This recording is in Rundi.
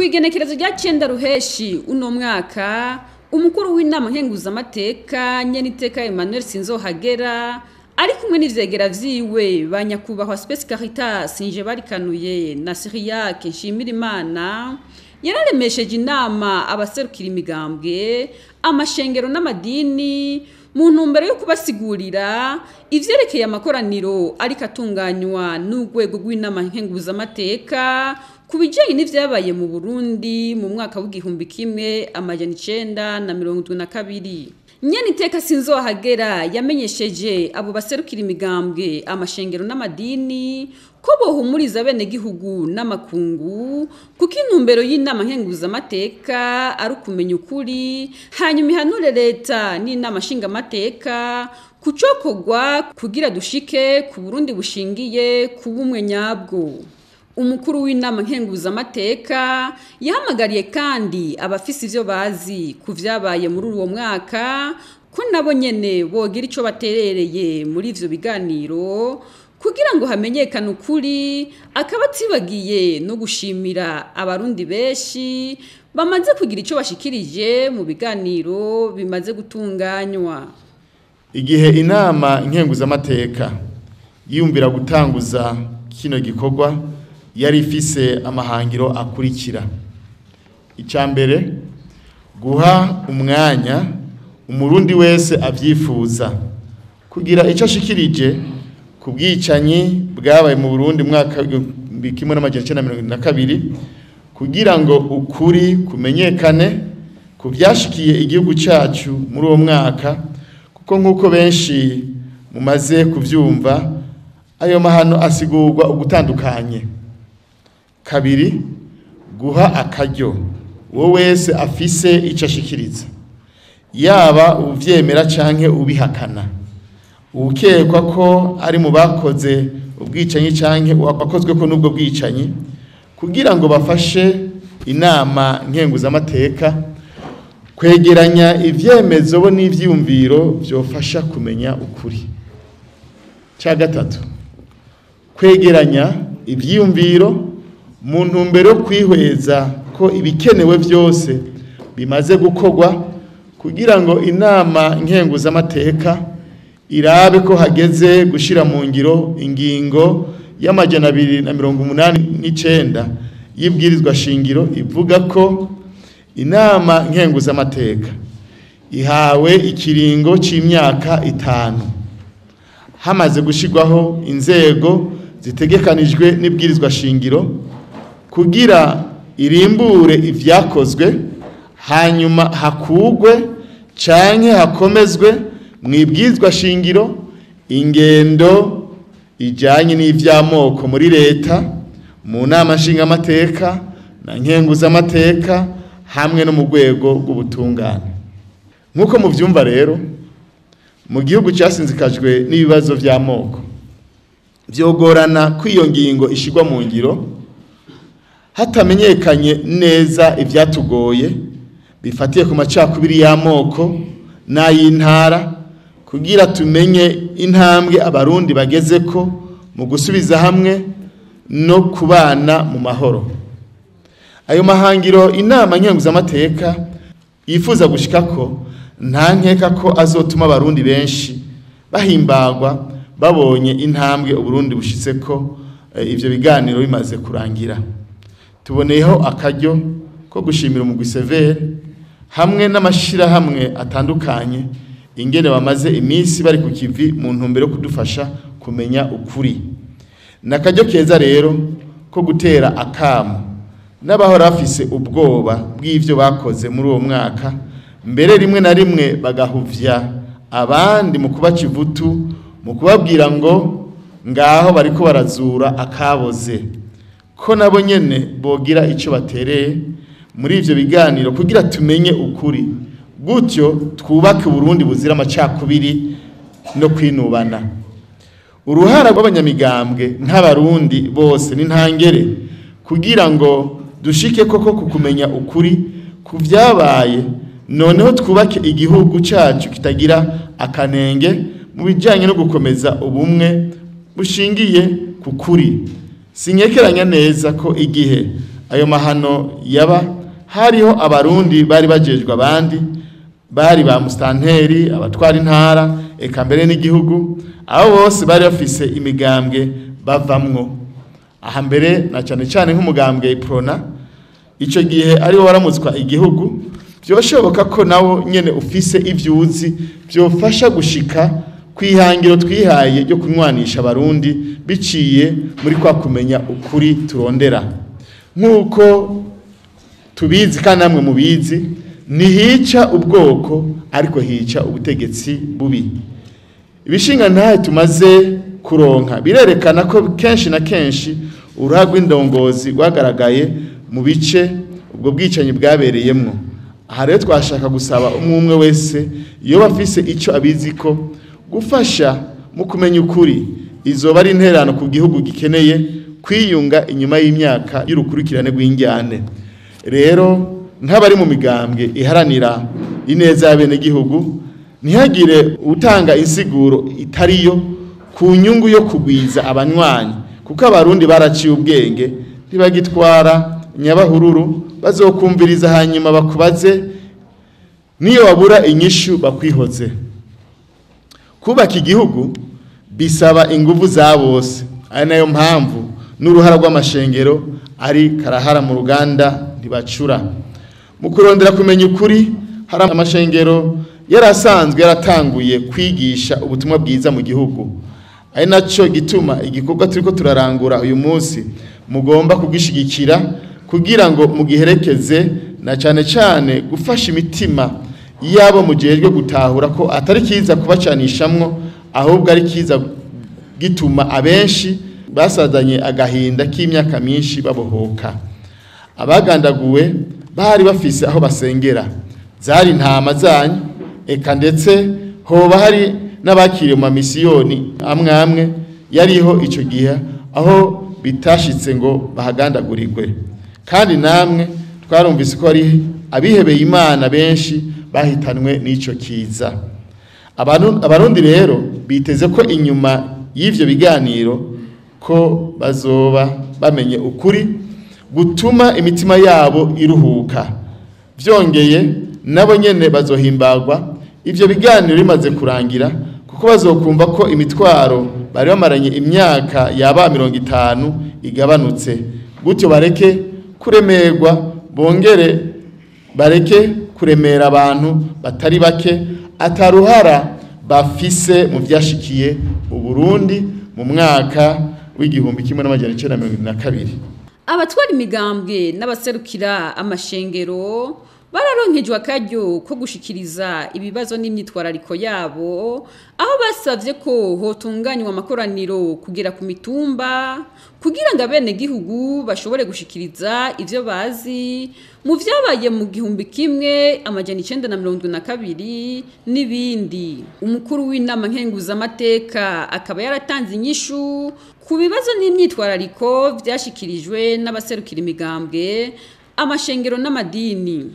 Kwigenekerezo rya 9 ruheshi uno mwaka umukuru w'inama nkenguzamateka nyeniteka Emmanuel Sinzohagera ari kumwe n'ivyegera vyiwe banyakubahwa Space Caritas nje barikanuye na Syriaque Nshimirimana yararemesheje inama abaserukira imigambwe amashengero n'amadini mu ntumbero yo kubasigurira ivyerekeye amakoraniro ariko atunganywa n'urwego rw'inama nkenguzamateka kubijanye n'ivyabaye mu Burundi mu mwaka w'igihumbi kimwe amajana 972. Nyeniteka Sinzohagera yamenyesheje abo baserukira imigambwe amashengero n'amadini ko bohumuriza bene gihugu n'amakungu kuko intumbero y'inama nkenguzamateka ari ukumenya ukuri hanyuma ihanure leta n'inama nshingamateka kucokogwa kugira dushike ku Burundi bushingiye ku bumwe nyabwo. Umukuru w'inama nkenguzamateka yahamagariye kandi abafise ivyo bazi ku vyabaye muri uwo mwaka ko nabo nyene bogira ico baterereye muri ivyo biganiro kugira ngo hamenyekane ukuri akabatibagiye no gushimira abarundi benshi bamaze kugira ico bashikirije mu biganiro bimaze gutunganywa. Igihe inama nkenguzamateka yiyumvira gutanguza kino gikorwa yari ifise amahangiro akurikira. Icambere guha umwanya umurundi wese avyifuza kugira ico ashikirije ku bwicanyi bwabaye mu Burundi mwaka kimwe n'amajana 1972 kugira ngo ukuri kumenyekane ku vyashikiye igihugu cacu muri uwo mwaka kuko nkuko benshi mumaze kuvyumva ayo mahano asigurwa ugutandukanye. Kabiri guha akaryo wo wese afise ico ashikiriza yaba uvyemera canke ubihakana ukekwa ko ari mu bakoze ubwicanyi canke wakozwe ko nubwo bwicanyi kugira ngo bafashe inama nkenguzamateka kwegeranya ivyemezo bo n'ivyumviro vyofasha kumenya ukuri. Ca gatatu kwegeranya ivyumviro mu ntumbero kwihweza ko ibikenewe vyose bimaze gukorwa kugira ngo inama nkenguzamateka irabe ko hageze gushira mu ngiro ingingo y'amajana 289 y'ibwirizwa shingiro ivuga ko inama nkenguzamateka ihawe ikiringo c'imyaka 5 hamaze gushirwaho inzego zitegekanijwe n'ibwirizwa shingiro kugira irimbure ivyakozwe hanyuma hakugwe canke hakomezwe mwibwizwa shingiro ingendo ijanye n'ivyamoko muri leta mu nama nshingamateka na nkenguzamateka hamwe no mu rwego rw'ubutungane. Nkuko muvyumva rero mu gihugu cyasinzikajwe n'ibibazo vy'amoko vyogorana kwiyo ngingo ishigwa mu ngiro hatamenyekanye neza ivyatugoye bifatiye ku macakubiri y'amoko n'ay'intara kugira tumenye intambwe abarundi bagezeko mu gusubiza hamwe no kubana mu mahoro. Ayo mahangiro inama nkenguzamateka yifuza gushikako nta nkeka ko azotuma abarundi benshi bahimbagwa babonye intambwe uburundi bushitseko ivyo biganiro bimaze kurangira. Tuboneyeho akaryo ko gushimira umugwi severe hamwe n'amashira hamwe atandukanye ingene bamaze iminsi bari ku kivi mu ntumbero yo kudufasha kumenya ukuri. Nakaryo keza rero ko gutera akamo n'abahora bafise ubwoba bw'ivyo bakoze muri uwo mwaka mbere rimwe na rimwe bagahuvya abandi mu kubaca ivutu mu kubabwira ngo ngaho bariko barazura akaboze ko nabo nyene bogira ico batereye muri ivyo biganiro kugira tumenye ukuri gutyo twubake Burundi buzira amacakubiri no kwinubana. Uruhara rw'abanyamigambwe nk'abarundi bose n'intangere kugira ngo dushike koko kukumenya ukuri ku vyabaye noneho twubake igihugu cacu kitagira akanenge mu bijanye no gukomeza ubumwe bushingiye ku kuri. Sinyekeranya neza ko igihe ayo mahano yaba hariho abarundi bari bajejwe abandi bari ba mustanteri abatwara intara eka mbere n'igihugu abo bose bari bafise imigambwe bavamwo aha mbere na cyane cyane nk'umugambwe Prona ico gihe ari waramutswa igihugu byoshoboka ko nawo nyene ufise ivyuzi byofasha gushika kwihangiro twihaye ryo kunwanisha abarundi biciye muri kwa kumenya ukuri turondera nkuko tubizi kandi namwe mubizi nihica ubwoko ariko hica ubutegetsi bubi ibishinga ntahe tumaze kuronka birerekana ko kenshi na kenshi uruhagwa indongozi rwagaragaye mu bice ubwo bwicanyi bwabereyemwo aha rero twashaka gusaba umwe wese iyo bafise ico abizi ko gufasha mu kumenya ukuri izoba ari intererano ku gihugu gikeneye kwiyunga inyuma y'imyaka y'urukurikirane rw'injyane rero nk'abari mu migambwe iharanira ineza y'abene gihugu ntihagire utanga insiguro itariyo ku nyungu yo kugwiza abanywanyi kuko abarundi baraciye ubwenge ntibagitwara nyabahururu bazokumviriza hanyuma bakubaze niyo wabura inyishu bakwihoze kubaka igihugu bisaba inguvu za bose ari nayo mpamvu n'uruhara rw'amashengero ari karahara mu ruganda ntibacura mu kurondera kumenya ukuri hari amashengero yarasanzwe yaratanguye kwigisha ubutumwa bwiza mu gihugu ari naco gituma igikorwa turiko turarangura uyu munsi mugomba kugishigikira kugira ngo mugiherekeze na cyane cyane gufasha imitima yabo mujejwe gutahura ko atari kiza kubacanishamwo ahubwo ari kiza gituma abenshi basazanye agahinda k'imyaka myinshi babohoka abagandaguwe bari bafise aho basengera zari ntama zanyu eka ndetse hoba hari n'abakiriye mu misiyoni amwe yariho ico gihe aho bitashitse ngo bahagandagurirwe kandi namwe twarumvise ko ari abihebeye Imana benshi bahitanwe n'ico kiza abarundi rero biteze ko inyuma y'ivyo biganiro ko bazoba bamenye ukuri gutuma imitima yabo iruhuka byongeye nabo nyene bazohimbagwa ivyo biganiro bimaze kurangira kuko bazokumva ko imitwaro bari bamaranye imyaka yaba 50 igabanutse gutyo bareke kuremerwa bongere bareke kuremera abantu batari bake ataruhara bafise mu vyashikiye Burundi mu mwaka w'igihumbi 1922 abatwara imigambwe n'abaserukira amashengero bararonkejwe akaryo ko gushikiriza ibibazo n'imyitwarariko yabo aho basavye ko hotunganywa amakoraniro kugera ku mitumba kugira ngo abene gihugu bashobore gushikiriza ivyo bazi mu vyabaye mu 1972 n'ibindi umukuru w'inama nkenguzamateka akaba yaratanze inyishu ku bibazo n'imyitwarariko vyashikirijwe n'abaserukira imigambwe amashengero n'amadini